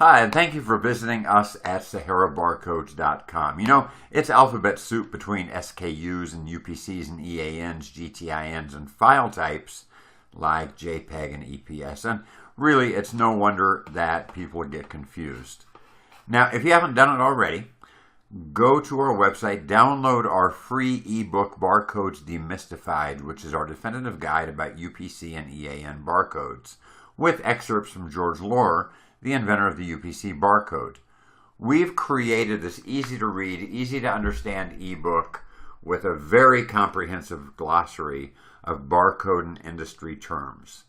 Hi, and thank you for visiting us at SaharaBarcodes.com. You know, it's alphabet soup between SKUs and UPCs and EANs, GTINs, and file types like JPEG and EPS. And really, it's no wonder that people get confused. Now, if you haven't done it already, go to our website, download our free ebook, Barcodes Demystified, which is our definitive guide about UPC and EAN barcodes, with excerpts from George Lohr, the inventor of the UPC barcode. We've created this easy to read, easy to understand ebook with a very comprehensive glossary of barcode and industry terms.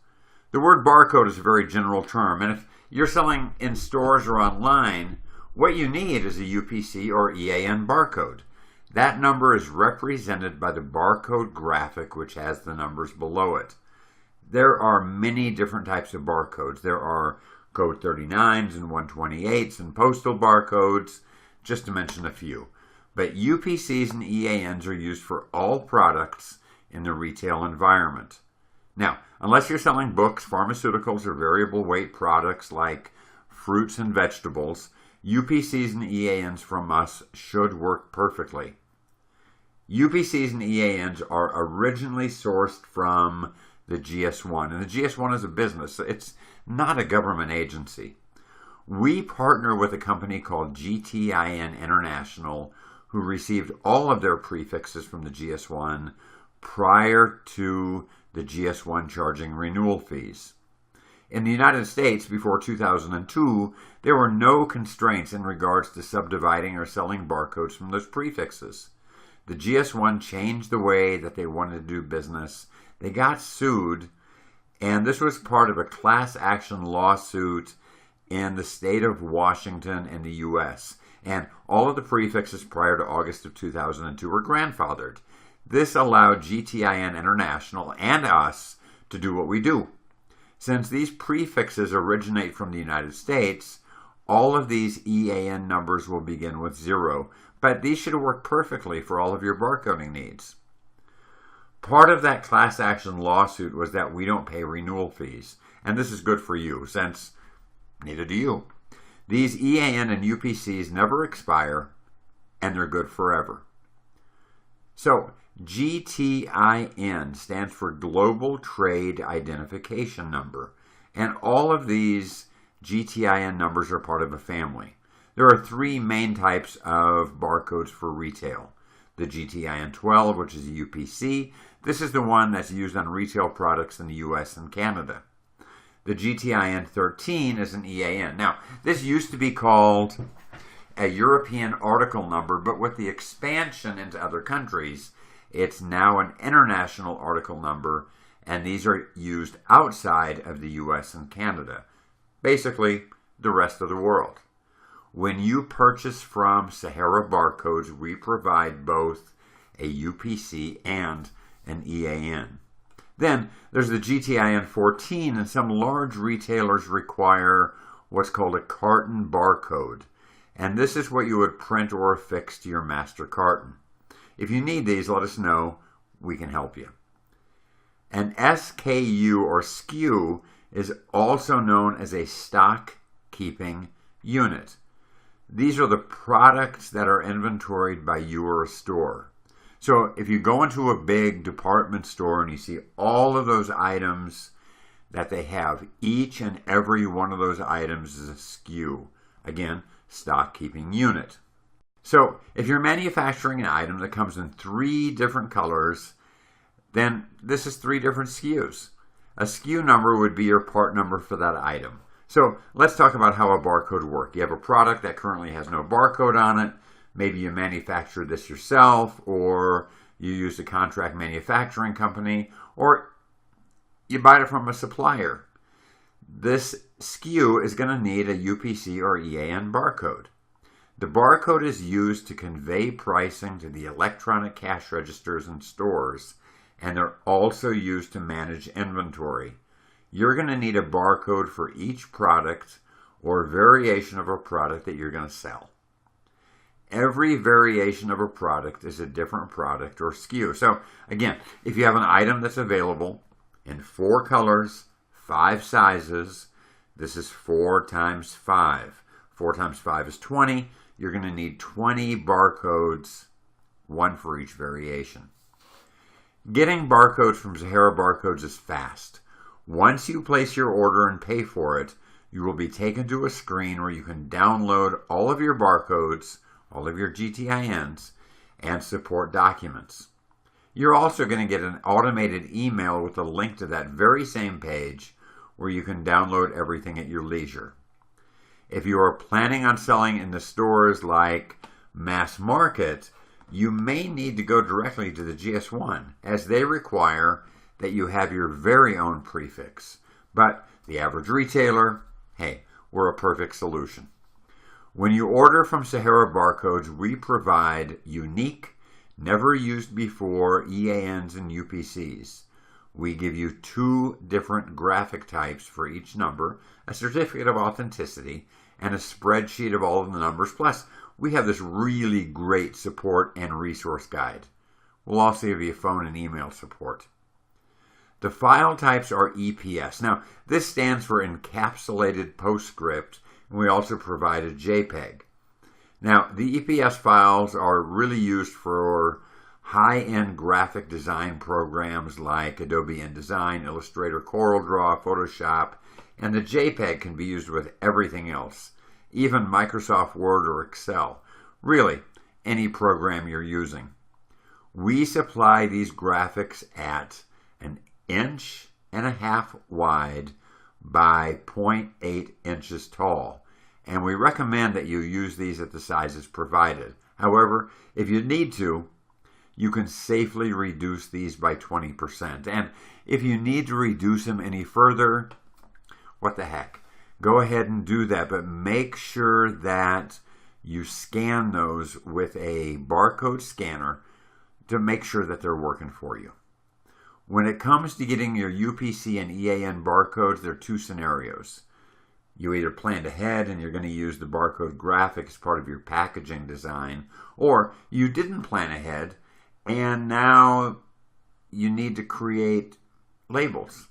The word barcode is a very general term, and if you're selling in stores or online, what you need is a UPC or EAN barcode. That number is represented by the barcode graphic, which has the numbers below it. There are many different types of barcodes. There are code 39s and 128s and postal barcodes, just to mention a few. But UPCs and EANs are used for all products in the retail environment. Now, unless you're selling books, pharmaceuticals, or variable weight products like fruits and vegetables, UPCs and EANs from us should work perfectly. UPCs and EANs are originally sourced from the GS1, and the GS1 is a business. It's not a government agency. We partner with a company called GTIN International, who received all of their prefixes from the GS1 prior to the GS1 charging renewal fees. In the United States, before 2002, there were no constraints in regards to subdividing or selling barcodes from those prefixes. The GS1 changed the way that they wanted to do business. They got sued, and this was part of a class action lawsuit in the state of Washington in the U.S. And all of the prefixes prior to August of 2002 were grandfathered. This allowed GTIN International and us to do what we do. Since these prefixes originate from the United States, all of these EAN numbers will begin with 0, but these should work perfectly for all of your barcoding needs. Part of that class action lawsuit was that we don't pay renewal fees, and this is good for you, since neither do you. These EAN and UPCs never expire, and they're good forever. So, GTIN stands for Global Trade Identification Number, and all of these GTIN numbers are part of a family. There are three main types of barcodes for retail. The GTIN 12, which is a UPC. This is the one that's used on retail products in the US and Canada. The GTIN 13 is an EAN. Now, this used to be called a European article number, but with the expansion into other countries, it's now an international article number, and these are used outside of the US and Canada. Basically, the rest of the world. When you purchase from Sahara Barcodes, we provide both a UPC and an EAN. Then there's the GTIN 14, and some large retailers require what's called a carton barcode. And this is what you would print or affix to your master carton. If you need these, let us know. We can help you. An SKU or SKU is also known as a stock keeping unit. These are the products that are inventoried by you or a store. So if you go into a big department store and you see all of those items that they have, each and every one of those items is a SKU. Again, stock keeping unit. So if you're manufacturing an item that comes in 3 different colors, then this is 3 different SKUs. A SKU number would be your part number for that item. So let's talk about how a barcode works. You have a product that currently has no barcode on it. Maybe you manufactured this yourself, or you use a contract manufacturing company, or you buy it from a supplier. This SKU is going to need a UPC or EAN barcode. The barcode is used to convey pricing to the electronic cash registers in stores, and they're also used to manage inventory. You're going to need a barcode for each product or variation of a product that you're going to sell. Every variation of a product is a different product or SKU. So again, if you have an item that's available in 4 colors, 5 sizes, This is 4 times 5. 4 times 5 is 20. You're going to need 20 barcodes, one for each variation. Getting barcodes from Sahara Barcodes is fast. Once you place your order and pay for it, you will be taken to a screen where you can download all of your barcodes, all of your GTINs, and support documents. You're also going to get an automated email with a link to that very same page where you can download everything at your leisure. If you are planning on selling in the stores like Mass Market, you may need to go directly to the GS1, as they require that you have your very own prefix. But the average retailer, hey, we're a perfect solution. When you order from Sahara Barcodes, we provide unique, never used before EANs and UPCs. We give you 2 different graphic types for each number, a certificate of authenticity, and a spreadsheet of all of the numbers. Plus, we have this really great support and resource guide. We'll also give you phone and email support. The file types are EPS. Now, this stands for Encapsulated Postscript, and we also provide a JPEG. Now, the EPS files are really used for high-end graphic design programs like Adobe InDesign, Illustrator, CorelDRAW, Photoshop, and the JPEG can be used with everything else, even Microsoft Word or Excel. Really, any program you're using. We supply these graphics at 1.5 inches wide by 0.8 inches tall, and we recommend that you use these at the sizes provided. However, if you need to, you can safely reduce these by 20%. And if you need to reduce them any further, what the heck? Go ahead and do that, but make sure that you scan those with a barcode scanner to make sure that they're working for you. When it comes to getting your UPC and EAN barcodes, there are 2 scenarios. You either planned ahead and you're going to use the barcode graphic as part of your packaging design, or you didn't plan ahead and now you need to create labels.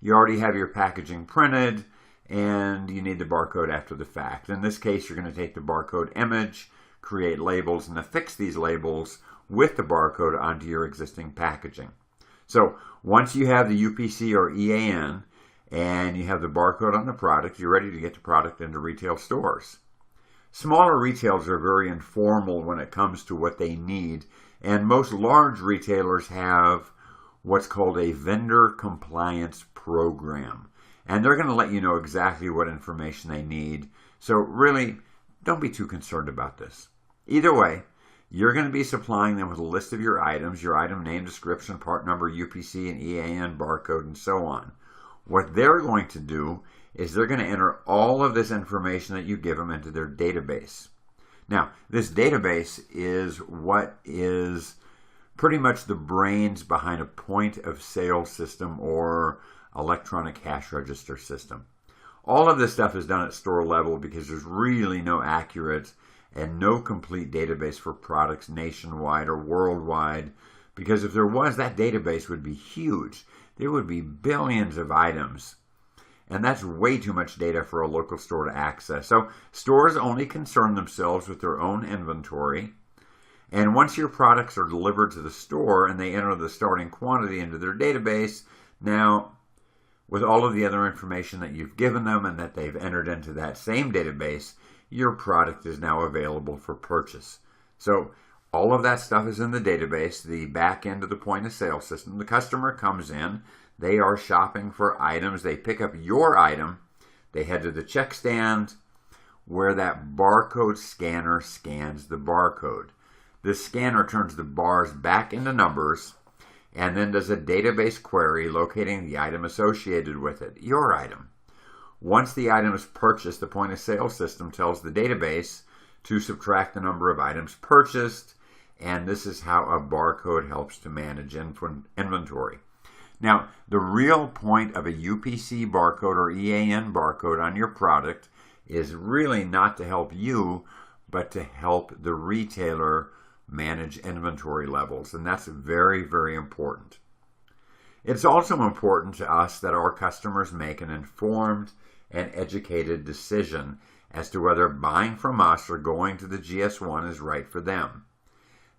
You already have your packaging printed and you need the barcode after the fact. In this case, you're going to take the barcode image, create labels, and affix these labels with the barcode onto your existing packaging. So once you have the UPC or EAN and you have the barcode on the product, you're ready to get the product into retail stores. Smaller retailers are very informal when it comes to what they need, and most large retailers have what's called a vendor compliance program. And they're going to let you know exactly what information they need. So really, don't be too concerned about this. Either way, you're going to be supplying them with a list of your items, your item name, description, part number, UPC, and EAN, barcode, and so on. What they're going to do is they're going to enter all of this information that you give them into their database. Now, this database is what is pretty much the brains behind a point of sale system or electronic cash register system. All of this stuff is done at store level because there's really no accurate and no complete database for products nationwide or worldwide, because if there was, that database would be huge. There would be billions of items, and that's way too much data for a local store to access. So stores only concern themselves with their own inventory, and once your products are delivered to the store and they enter the starting quantity into their database, now with all of the other information that you've given them and that they've entered into that same database, your product is now available for purchase. So all of that stuff is in the database, the back end of the point of sale system. The customer comes in, they are shopping for items, they pick up your item, they head to the check stand where that barcode scanner scans the barcode. This scanner turns the bars back into numbers and then does a database query locating the item associated with it, your item. Once the item is purchased, the point of sale system tells the database to subtract the number of items purchased, and this is how a barcode helps to manage inventory. Now, the real point of a UPC barcode or EAN barcode on your product is really not to help you, but to help the retailer manage inventory levels, and that's very, very important. It's also important to us that our customers make an informed and educated decision as to whether buying from us or going to the GS1 is right for them.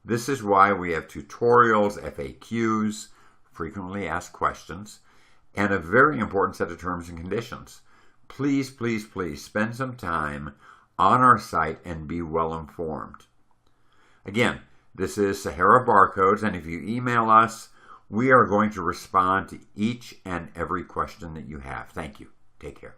This is why we have tutorials, FAQs, frequently asked questions, and a very important set of terms and conditions. Please, please, please spend some time on our site and be well informed. Again, this is Sahara Barcodes, and if you email us, we are going to respond to each and every question that you have. Thank you. Take care.